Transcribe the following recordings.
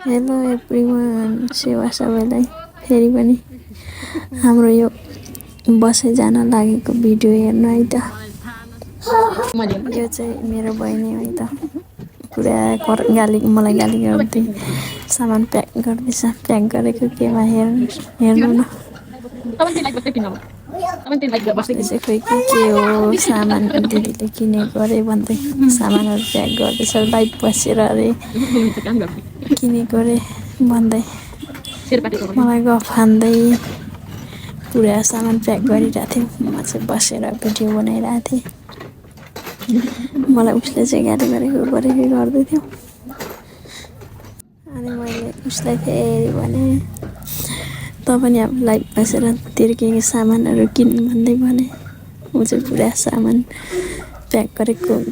Hello everyone, सेवा सबैलाई फेरि पनि हाम्रो यो बसे जान लागेको भिडियो हेर्नु है त। यो चाहिँ मेरो बहिनी है त, पुरा मलाई गाली गर्दै सामान प्याक गर्दैछ। प्याक गरेको केमा हेर्नु न। त्यसै खोइ के हो सामान दिदीले किनेको अरे भन्दै सामानहरू प्याक गर्दैछ। लाइभ बसेर अरे किनेको अरे भन्दै मलाई गफ हान्दै पुरा सामान प्याक गरिरहेको थियो। म चाहिँ बसेर भिडियो बनाइरहेको थिएँ। मलाई उसले चाहिँ गाली गरेको गर्दै थियो। अनि मैले उसलाई फेरि भने त पनि अब लाइभ बसेर तेरो के सामानहरू किन्नु भन्दै भने ऊ चाहिँ पुरा सामान प्याक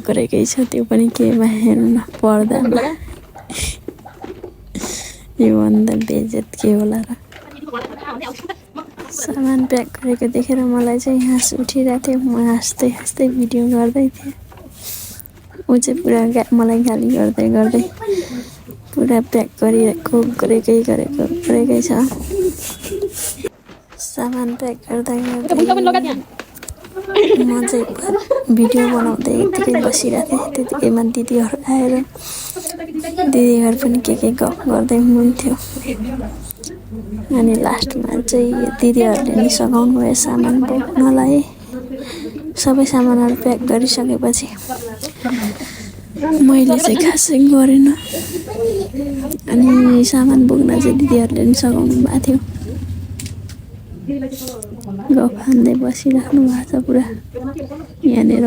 गरेकै छ। त्यो पनि केमा हेर्नु न, पर्दामा। योभन्दा बेइज्जत के होला र। सामान प्याक गरेको देखेर मलाई चाहिँ हाँस उठिरहेको थियो। म हाँस्दै हाँस्दै भिडियो गर्दै थिएँ। ऊ चाहिँ पुरा मलाई गाली गर्दै पुरा प्याक गरेकै छ। सामान प्याक गर्दै म चाहिँ भिडियो बनाउँदै यत्तिकै बसिरहेको थिएँ। त्यतिकैमा दिदीहरू आएर दिदीहरू पनि के गफ गर्दै हुनुहुन्थ्यो। अनि लास्टमा चाहिँ दिदीहरूले नि सघाउनु भयो सामान बोक्नलाई। सबै सामानहरू प्याक गरिसकेपछि मैले चाहिँ खासै गरेन। अनि सामान बोक्न चाहिँ दिदीहरूले नि सघाउनु भएको थियो। गफ हान्दै बसिराख्नु भएको छ पुरा। यहाँनिर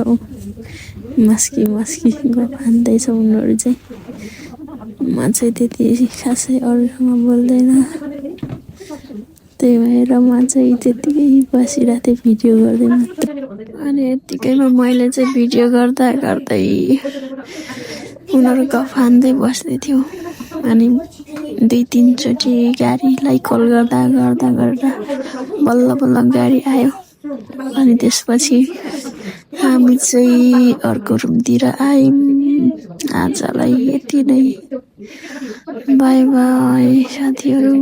मस्की गफ हान्दैछ उनीहरू चाहिँ। म चाहिँ त्यति खासै अरूसँग बोल्दैन। त्यही भएर म चाहिँ त्यत्तिकै बसिरहेको थिएँ भिडियो गर्दै मात्र। अनि यत्तिकैमा मैले चाहिँ भिडियो गर्दै उनीहरू गफ हान्दै बस्दै थियो। अनि 2-3 चोटि गाडीलाई कल गर्दा बल्ल गाडी आयो। अनि त्यसपछि हामी चाहिँ अर्को रुमतिर आयौँ। आजलाई यति नै, बाई बाई साथीहरू।